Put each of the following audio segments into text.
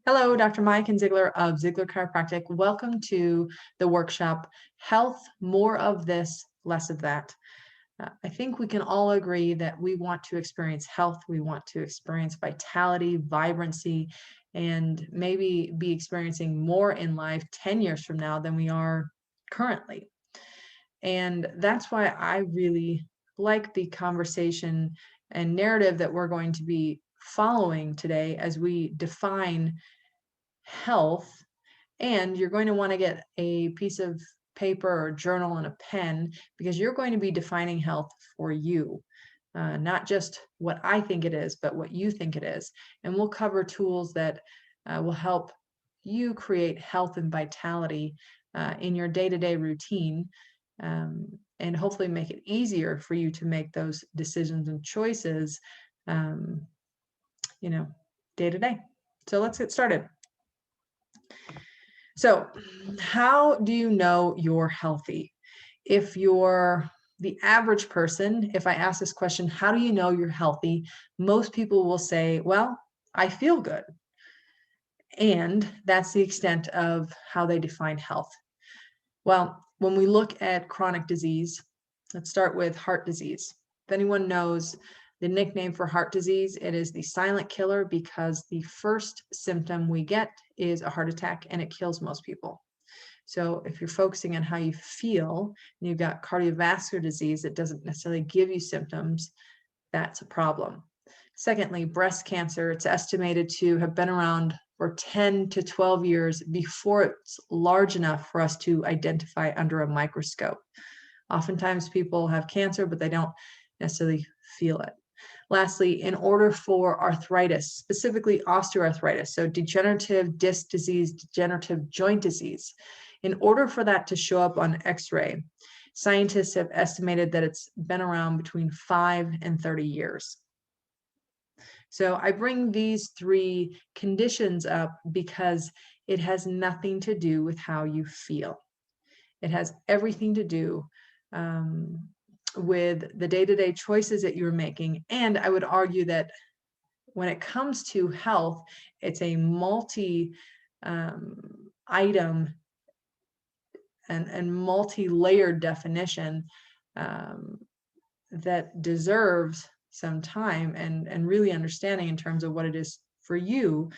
Hello, Dr. Miaken Zeigler of Zeigler Chiropractic. Welcome to the workshop, Health, More of This, Less of That. I think we can all agree that we want to experience health, we want to experience vitality, vibrancy, and maybe be experiencing more in life 10 years from now than we are currently. And that's why I really like the conversation and narrative that we're going to be following today as we define health. And you're going to want to get a piece of paper or journal and a pen because you're going to be defining health for you, not just what I think it is, but what you think it is. And we'll cover tools that will help you create health and vitality in your day-to-day routine, and hopefully make it easier for you to make those decisions and choices, day to day. So let's get started. So how do you know you're healthy? If you're the average person, if I ask this question, how do you know you're healthy? Most people will say, well, I feel good. And that's the extent of how they define health. Well, when we look at chronic disease, let's start with heart disease. If anyone knows the nickname for heart disease, it is the silent killer because the first symptom we get is a heart attack and it kills most people. So if you're focusing on how you feel and you've got cardiovascular disease that doesn't necessarily give you symptoms, that's a problem. Secondly, breast cancer, it's estimated to have been around for 10 to 12 years before it's large enough for us to identify under a microscope. Oftentimes people have cancer, but they don't necessarily feel it. Lastly, in order for arthritis, specifically osteoarthritis, so degenerative disc disease, degenerative joint disease, in order for that to show up on X-ray, scientists have estimated that it's been around between 5 and 30 years. So I bring these three conditions up because it has nothing to do with how you feel. It has everything to do with the day-to-day choices that you're making. And I would argue that when it comes to health, it's a multi-item and multi-layered definition that deserves some time and really understanding in terms of what it is for you,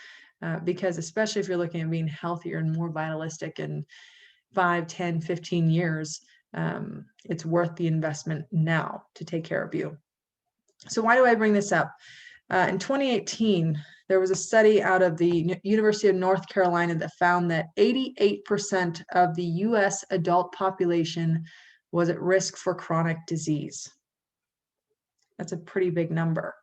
because especially if you're looking at being healthier and more vitalistic in 5, 10, 15 years, it's worth the investment now to take care of you. So why do I bring this up? In 2018, there was a study out of the University of North Carolina that found that 88% of the US adult population was at risk for chronic disease. That's a pretty big number.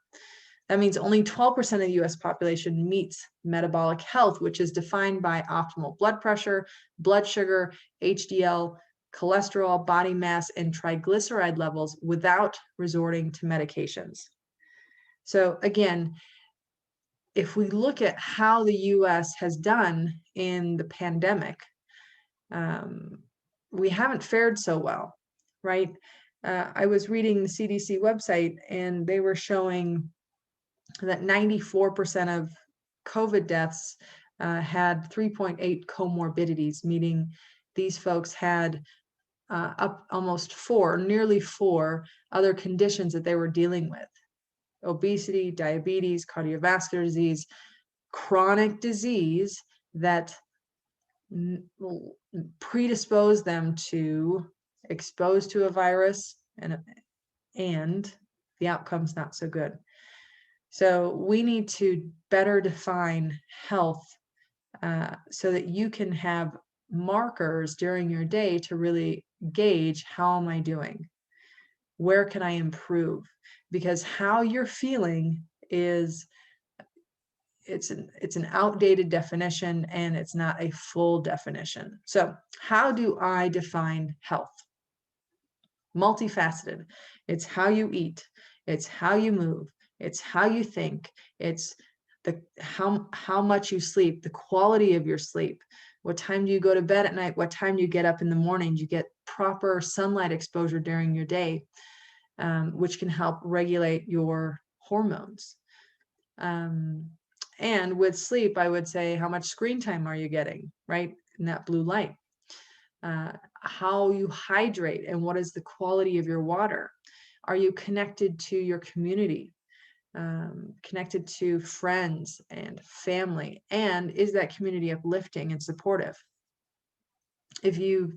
That means only 12% of the US population meets metabolic health, which is defined by optimal blood pressure, blood sugar, HDL, cholesterol, body mass, and triglyceride levels without resorting to medications. So again, if we look at how the US has done in the pandemic, we haven't fared so well, right? I was reading the CDC website and they were showing that 94% of COVID deaths had 3.8 comorbidities, meaning these folks had up almost nearly four other conditions that they were dealing with: obesity, diabetes, cardiovascular disease, chronic disease that predispose them to exposed to a virus, and the outcome's not so good. So we need to better define health so that you can have markers during your day to really gauge, how am I doing? Where can I improve? Because how you're feeling it's an outdated definition and it's not a full definition. So how do I define health? Multifaceted. It's how you eat, it's how you move, it's how you think, it's how much you sleep, the quality of your sleep, what time do you go to bed at night, what time do you get up in the morning, do you get proper sunlight exposure during your day, which can help regulate your hormones. And with sleep, I would say, how much screen time are you getting, right? In that blue light. How you hydrate and what is the quality of your water. Are you connected to your community, connected to friends and family? And is that community uplifting and supportive? If you,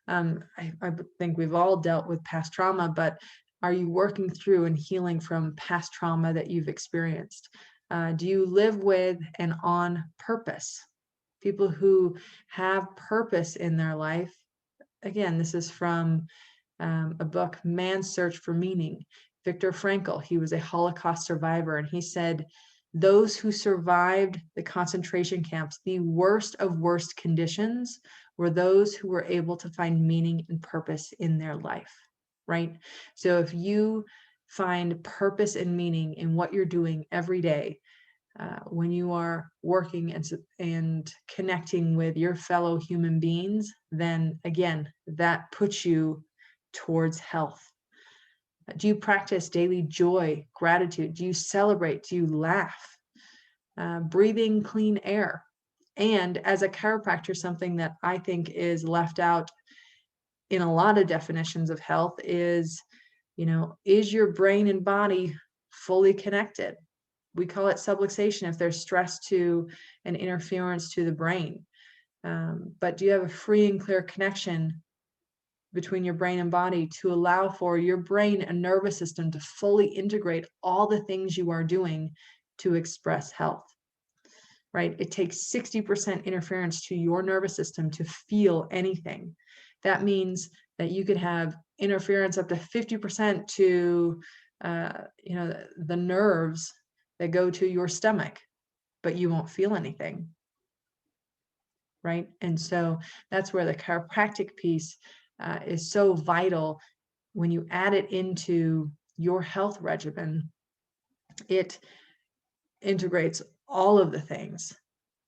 I think we've all dealt with past trauma, but are you working through and healing from past trauma that you've experienced? Do you live with and on purpose? People who have purpose in their life. Again, this is from a book, Man's Search for Meaning. Viktor Frankl, he was a Holocaust survivor, and he said, those who survived the concentration camps, the worst of worst conditions, were those who were able to find meaning and purpose in their life, right? So if you find purpose and meaning in what you're doing every day, when you are working and connecting with your fellow human beings, then again, that puts you towards health. Do you practice daily joy, gratitude? Do you celebrate? Do you laugh? Breathing clean air. And as a chiropractor, something that I think is left out in a lot of definitions of health is, is your brain and body fully connected? We call it subluxation if there's stress to an interference to the brain. But do you have a free and clear connection between your brain and body to allow for your brain and nervous system to fully integrate all the things you are doing to express health, right? It takes 60% interference to your nervous system to feel anything. That means that you could have interference up to 50% to, the nerves that go to your stomach, but you won't feel anything, right? And so that's where the chiropractic piece is so vital. When you add it into your health regimen, it integrates all of the things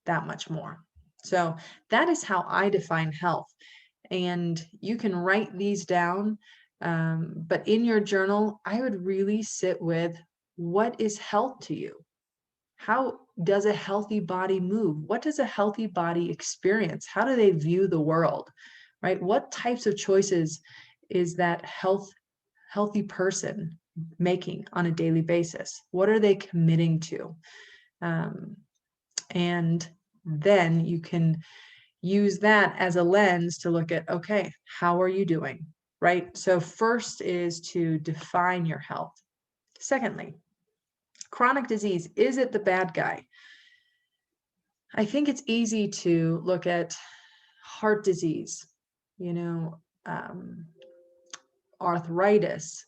that much more. So that is how I define health. And you can write these down, but in your journal, I would really sit with, what is health to you? How does a healthy body move? What does a healthy body experience? How do they view the world, right? What types of choices is that healthy person making on a daily basis? What are they committing to? And then you can use that as a lens to look at, okay, how are you doing, right? So first is to define your health. Secondly, chronic disease, is it the bad guy? I think it's easy to look at heart disease, arthritis,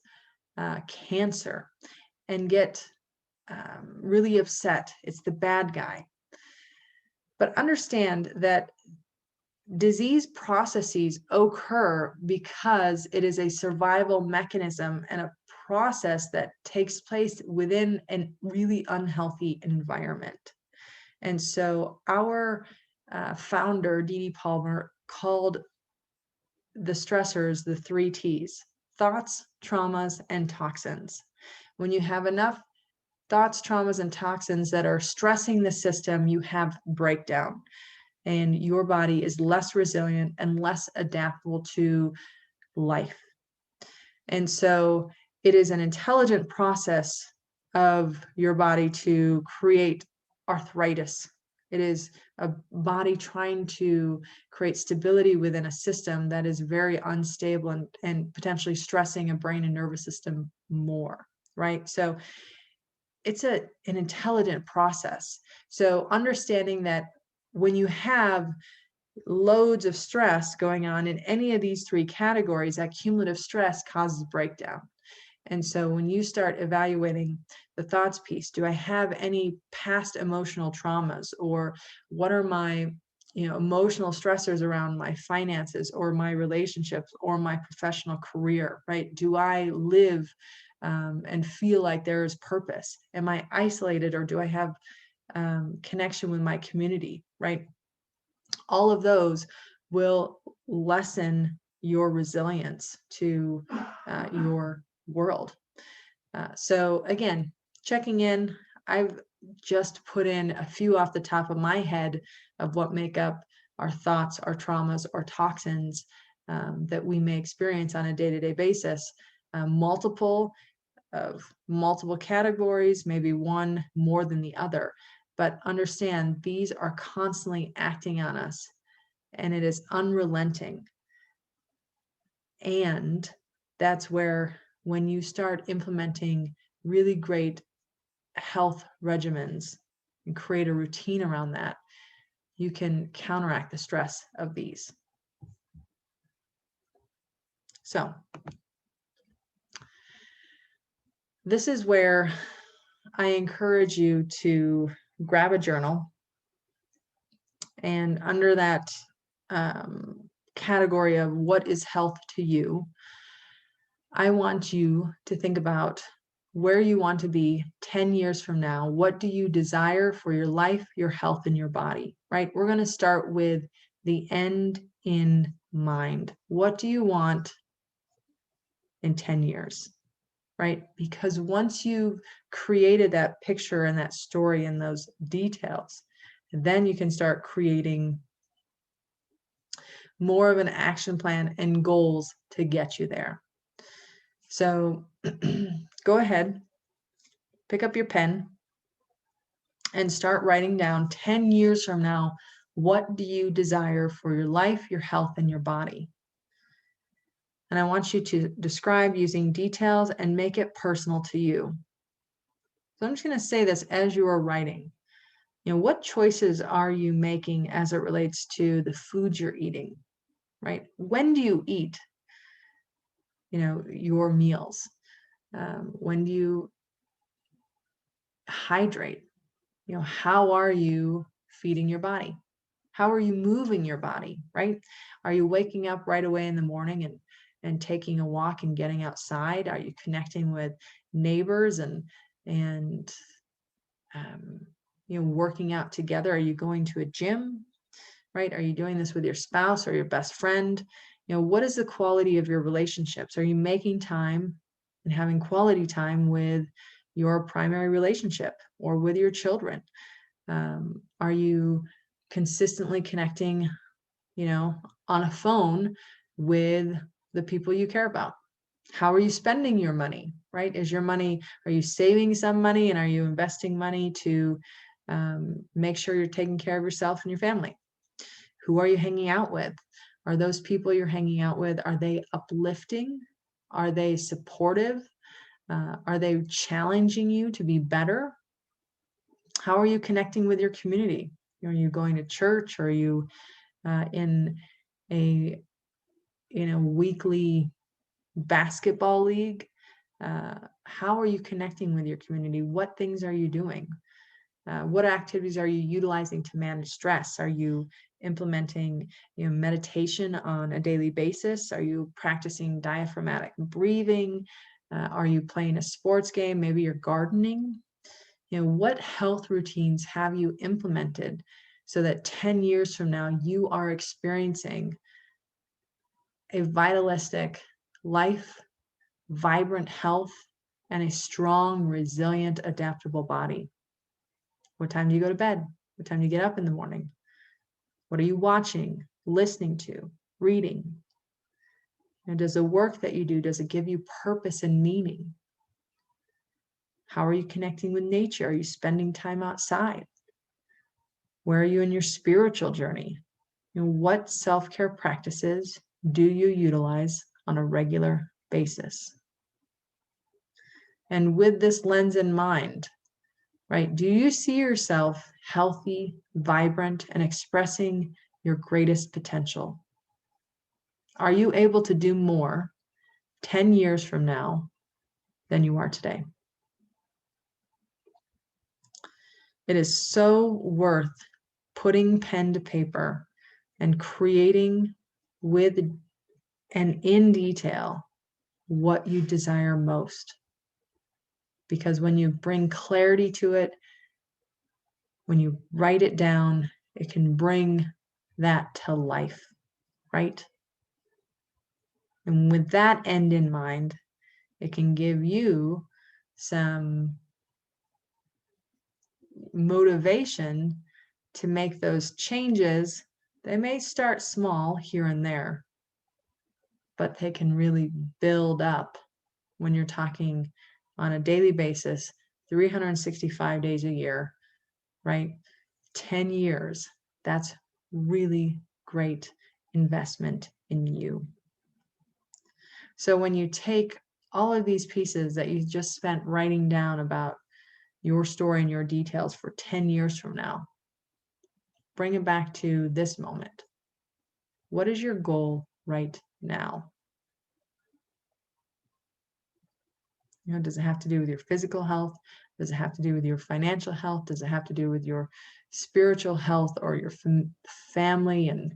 cancer, and get really upset. It's the bad guy. But understand that disease processes occur because it is a survival mechanism and a process that takes place within a really unhealthy environment. And so our founder, Dee Dee Palmer, called the stressors the 3 T's: thoughts, traumas, and toxins. When you have enough thoughts, traumas, and toxins that are stressing the system, you have breakdown, and your body is less resilient and less adaptable to life. And so it is an intelligent process of your body to create arthritis. It is a body trying to create stability within a system that is very unstable and potentially stressing a brain and nervous system more, right? So it's an intelligent process. So understanding that when you have loads of stress going on in any of these 3 categories, that cumulative stress causes breakdown. And so when you start evaluating the thoughts piece, do I have any past emotional traumas, or what are my emotional stressors around my finances or my relationships or my professional career, right? Do I live and feel like there is purpose? Am I isolated, or do I have connection with my community, right? All of those will lessen your resilience to your world. So again, checking in. I've just put in a few off the top of my head of what make up our thoughts, our traumas, or toxins that we may experience on a day-to-day basis. Multiple categories, maybe one more than the other, but understand these are constantly acting on us, and it is unrelenting. And that's where, when you start implementing really great health regimens and create a routine around that, you can counteract the stress of these. So this is where I encourage you to grab a journal, and under that category of what is health to you, I want you to think about where you want to be 10 years from now. What do you desire for your life, your health, and your body, right? We're going to start with the end in mind. What do you want in 10 years, right? Because once you've created that picture and that story and those details, then you can start creating more of an action plan and goals to get you there. So go ahead, pick up your pen, and start writing down 10 years from now, what do you desire for your life, your health, and your body? And I want you to describe using details and make it personal to you. So I'm just going to say this as you are writing. What choices are you making as it relates to the foods you're eating, right? When do you eat, your meals? When do you hydrate? How are you feeding your body? How are you moving your body, right? Are you waking up right away in the morning and taking a walk and getting outside? Are you connecting with neighbors and working out together? Are you going to a gym, right? Are you doing this with your spouse or your best friend? What is the quality of your relationships? Are you making time and having quality time with your primary relationship or with your children? Are you consistently connecting, on a phone with the people you care about? How are you spending your money, right? Are you saving some money, and are you investing money to make sure you're taking care of yourself and your family? Who are you hanging out with? Are those people you're hanging out with, are they uplifting? Are they supportive? Are they challenging you to be better? How are you connecting with your community? Are you going to church? Are you in a weekly basketball league? How are you connecting with your community? What things are you doing? What activities are you utilizing to manage stress? Are you implementing meditation on a daily basis? Are you practicing diaphragmatic breathing? Are you playing a sports game? Maybe you're gardening. What health routines have you implemented so that 10 years from now, you are experiencing a vitalistic life, vibrant health, and a strong, resilient, adaptable body? What time do you go to bed? What time do you get up in the morning? What are you watching, listening to, reading? And does the work that you do, does it give you purpose and meaning? How are you connecting with nature? Are you spending time outside? Where are you in your spiritual journey? What self-care practices do you utilize on a regular basis? And with this lens in mind, right, do you see yourself healthy, vibrant, and expressing your greatest potential? Are you able to do more 10 years from now than you are today? It is so worth putting pen to paper and creating with and in detail what you desire most. Because when you bring clarity to it, when you write it down, it can bring that to life, right? And with that end in mind, it can give you some motivation to make those changes, they may start small here and there, but they can really build up when you're talking on a daily basis, 365 days a year, right? 10 years. That's really great investment in you. So when you take all of these pieces that you just spent writing down about your story and your details for 10 years from now, bring it back to this moment. What is your goal right now? You know, does it have to do with your physical health? Does it have to do with your financial health? Does it have to do with your spiritual health or your family and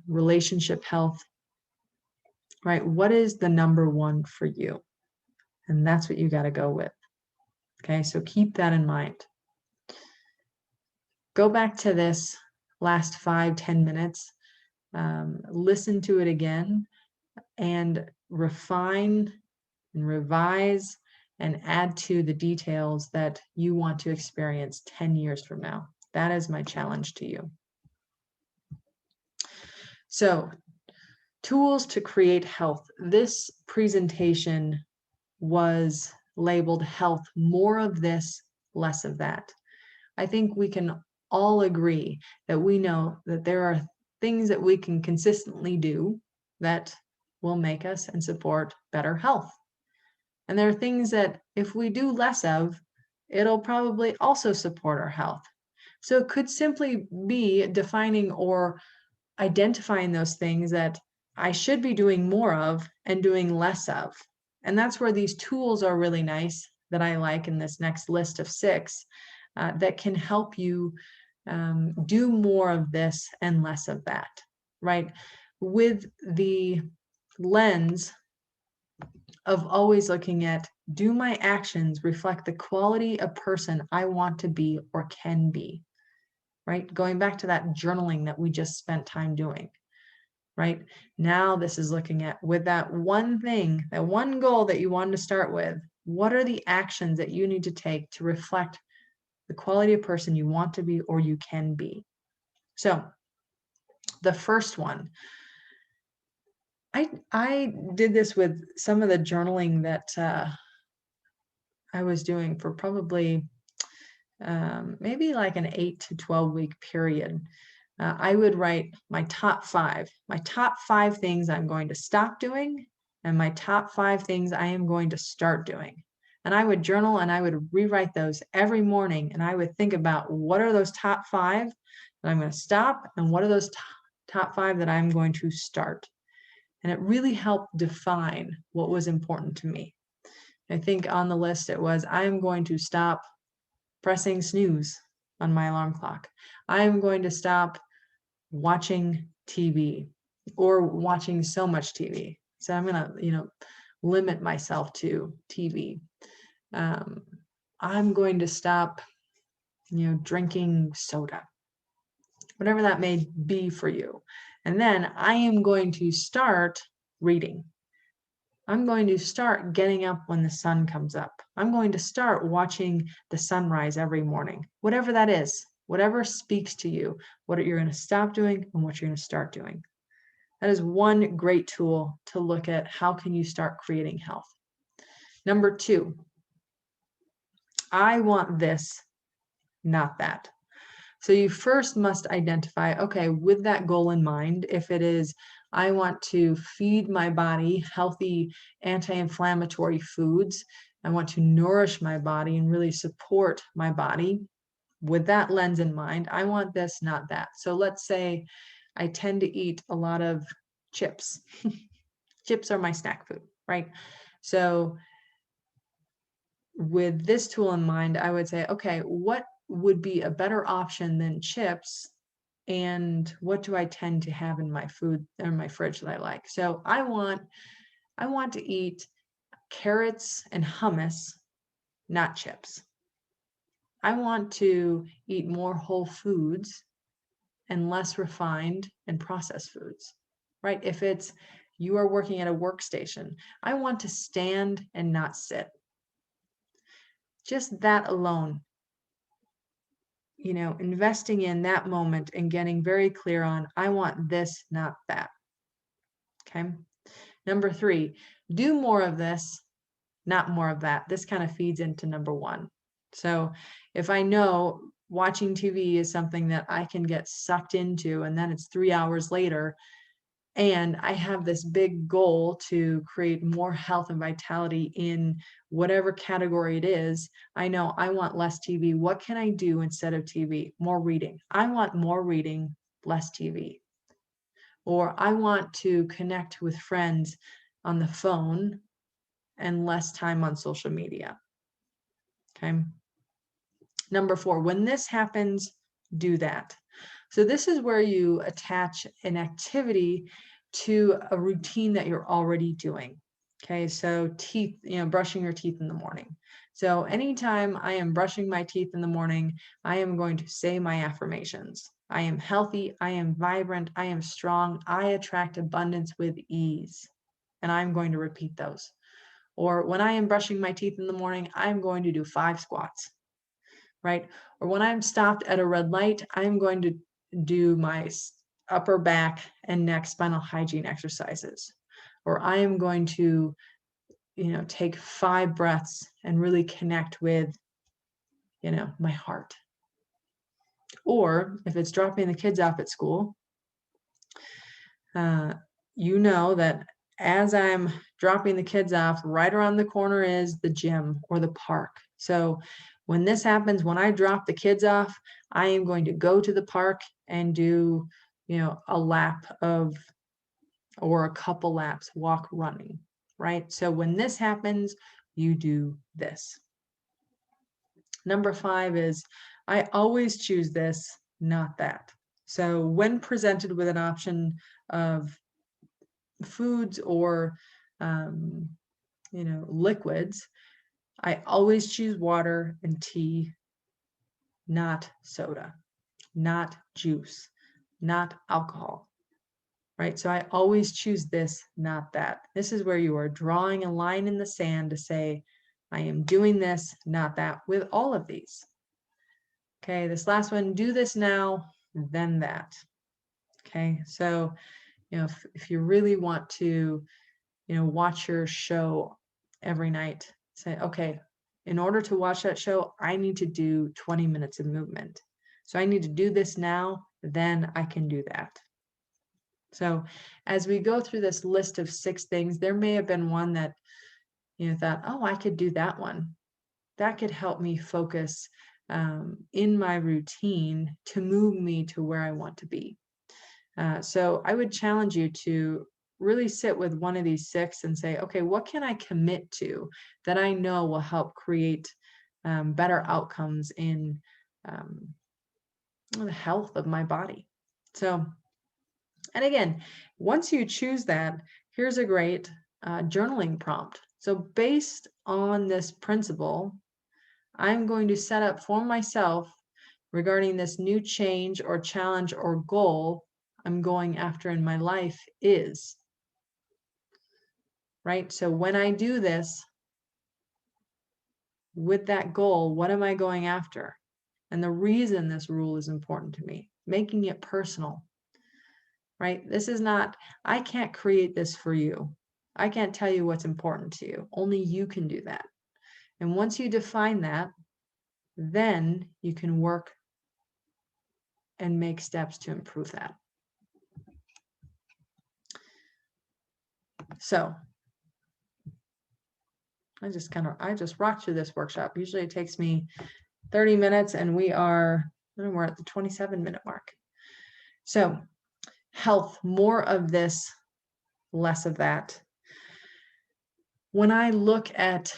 relationship health? Right? What is the number one for you? And that's what you got to go with. Okay, so keep that in mind. Go back to this last 5-10 minutes, listen to it again, and refine and revise and add to the details that you want to experience 10 years from now. That is my challenge to you. So, tools to create health. This presentation was labeled health, more of this, less of that. I think we can all agree that we know that there are things that we can consistently do that will make us and support better health. And there are things that if we do less of, it'll probably also support our health. So it could simply be defining or identifying those things that I should be doing more of and doing less of. And that's where these tools are really nice that I like in this next list of 6 that can help you do more of this and less of that, right? With the lens of always looking at, do my actions reflect the quality of person I want to be or can be, right? Going back to that journaling that we just spent time doing, right? Now this is looking at, with that one thing, that one goal that you wanted to start with, what are the actions that you need to take to reflect the quality of person you want to be or you can be? So the first one, I did this with some of the journaling that I was doing for probably maybe like an 8 to 12 week period. I would write my top 5 things I'm going to stop doing and my top 5 things I am going to start doing. And I would journal and I would rewrite those every morning. And I would think about, what are those top 5 that I'm going to stop, and what are those top 5 that I'm going to start? And it really helped define what was important to me. I think on the list it was, I am going to stop pressing snooze on my alarm clock. I am going to stop watching TV or watching so much TV. So I'm going to, limit myself to TV. I'm going to stop, drinking soda, whatever that may be for you. And then I am going to start reading. I'm going to start getting up when the sun comes up. I'm going to start watching the sunrise every morning, whatever that is, whatever speaks to you, what you're going to stop doing and what you're going to start doing. That is one great tool to look at. How can you start creating health? Number 2, I want this, not that. So you first must identify, okay, with that goal in mind, if it is, I want to feed my body healthy anti-inflammatory foods, I want to nourish my body and really support my body. With that lens in mind, I want this, not that. So let's say I tend to eat a lot of chips. Chips are my snack food, right? So with this tool in mind, I would say, okay, what would be a better option than chips, and what do I tend to have in my food or my fridge that I like? So I want to eat carrots and hummus, not chips. I want to eat more whole foods and less refined and processed foods, right? If it's, you are working at a workstation, I want to stand and not sit. Just that alone investing in that moment and getting very clear on, I want this, not that. Okay. Number 3, do more of this, not more of that. This kind of feeds into number 1. So if I know watching TV is something that I can get sucked into, and then it's 3 hours later, and I have this big goal to create more health and vitality in whatever category it is, I know I want less TV. What can I do instead of TV? More reading. I want more reading, less TV. Or I want to connect with friends on the phone and less time on social media. Okay. Number 4, when this happens, do that. So this is where you attach an activity to a routine that you're already doing. Okay, so teeth, brushing your teeth in the morning. So anytime I am brushing my teeth in the morning, I am going to say my affirmations. I am healthy, I am vibrant, I am strong, I attract abundance with ease. And I'm going to repeat those. Or when I am brushing my teeth in the morning, I'm going to do 5 squats, right? Or when I'm stopped at a red light, I'm going to do my upper back and neck spinal hygiene exercises. Or I am going to, take 5 breaths and really connect with, my heart. Or if it's dropping the kids off at school, that as I'm dropping the kids off, right around the corner is the gym or the park. So when this happens, when I drop the kids off, I am going to go to the park and do, a lap or a couple laps, walk, running, right? So when this happens, you do this. Number 5 is, I always choose this, not that. So when presented with an option of foods or, liquids, I always choose water and tea, not soda, not juice, not alcohol, right? So I always choose this, not that. This is where you are drawing a line in the sand to say, I am doing this, not that, with all of these. Okay, this last one, do this now, then that. Okay, so, if you really want to, watch your show every night, say, okay, in order to watch that show, I need to do 20 minutes of movement. So I need to do this now, then I can do that. So as we go through this list of 6 things, there may have been one that, thought, oh, I could do that one. That could help me focus in my routine to move me to where I want to be. So I would challenge you to really sit with one of these 6 and say, okay, what can I commit to that I know will help create better outcomes in the health of my body? So, and again, once you choose that, here's a great journaling prompt. So based on this principle, I'm going to set up for myself regarding this new change or challenge or goal I'm going after in my life is, right? So when I do this with that goal, what am I going after? And the reason this rule is important to me, making it personal, right? This is not, I can't create this for you. I can't tell you what's important to you. Only you can do that. And once you define that, then you can work and make steps to improve that. So I just rocked through this workshop. Usually it takes me 30 minutes and we're at the 27-minute mark. So health, more of this, less of that. When I look at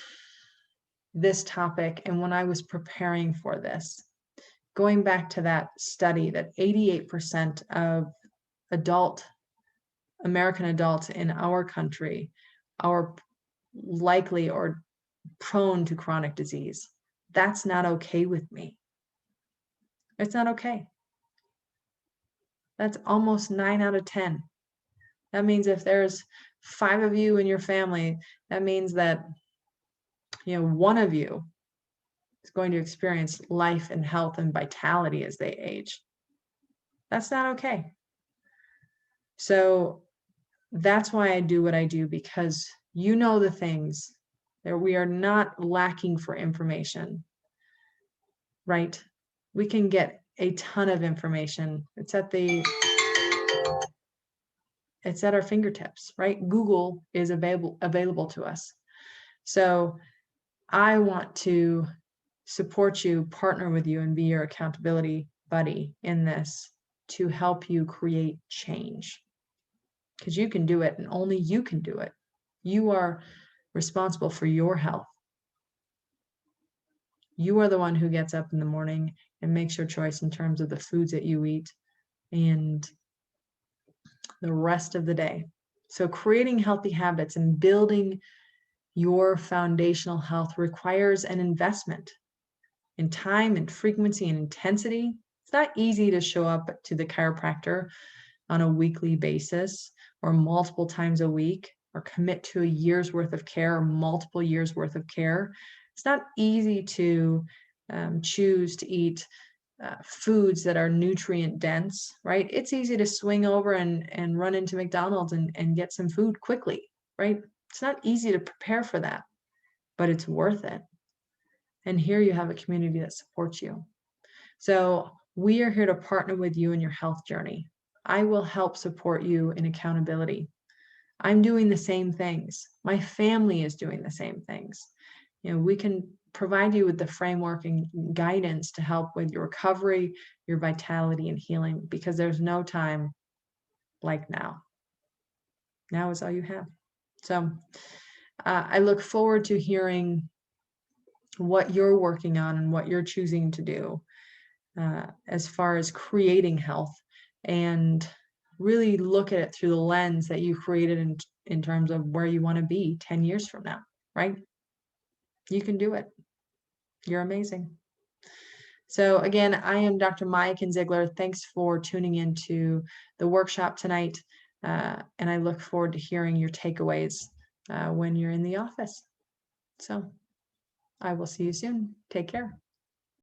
this topic and when I was preparing for this, going back to that study that 88% of American adults in our country are likely or prone to chronic disease. That's not okay with me. It's not okay. That's almost 9 out of 10. That means if there's 5 of you in your family, that means that, one of you is going to experience life and health and vitality as they age. That's not okay. So that's why I do what I do, because you know the things that we are not lacking for information, right? We can get a ton of information. It's at our fingertips, right? Google is available to us. So I want to support you, partner with you, and be your accountability buddy in this to help you create change. Because you can do it, and only you can do it. You are responsible for your health. You are the one who gets up in the morning and makes your choice in terms of the foods that you eat and the rest of the day. So creating healthy habits and building your foundational health requires an investment in time and frequency and intensity. It's not easy to show up to the chiropractor on a weekly basis or multiple times a week, or commit to a year's worth of care or multiple years worth of care. It's not easy to choose to eat foods that are nutrient dense, right? It's easy to swing over and run into McDonald's and get some food quickly, right? It's not easy to prepare for that, but it's worth it. And here you have a community that supports you. So we are here to partner with you in your health journey. I will help support you in accountability. I'm doing the same things. My family is doing the same things. We can provide you with the framework and guidance to help with your recovery, your vitality, and healing, because there's no time like now. Now is all you have. So I look forward to hearing what you're working on and what you're choosing to do as far as creating health, and really look at it through the lens that you created in terms of where you want to be 10 years from now, right? You can do it. You're amazing. So again, I am Dr. Miaken Zeigler. Thanks for tuning into the workshop tonight. And I look forward to hearing your takeaways when you're in the office. So I will see you soon. Take care.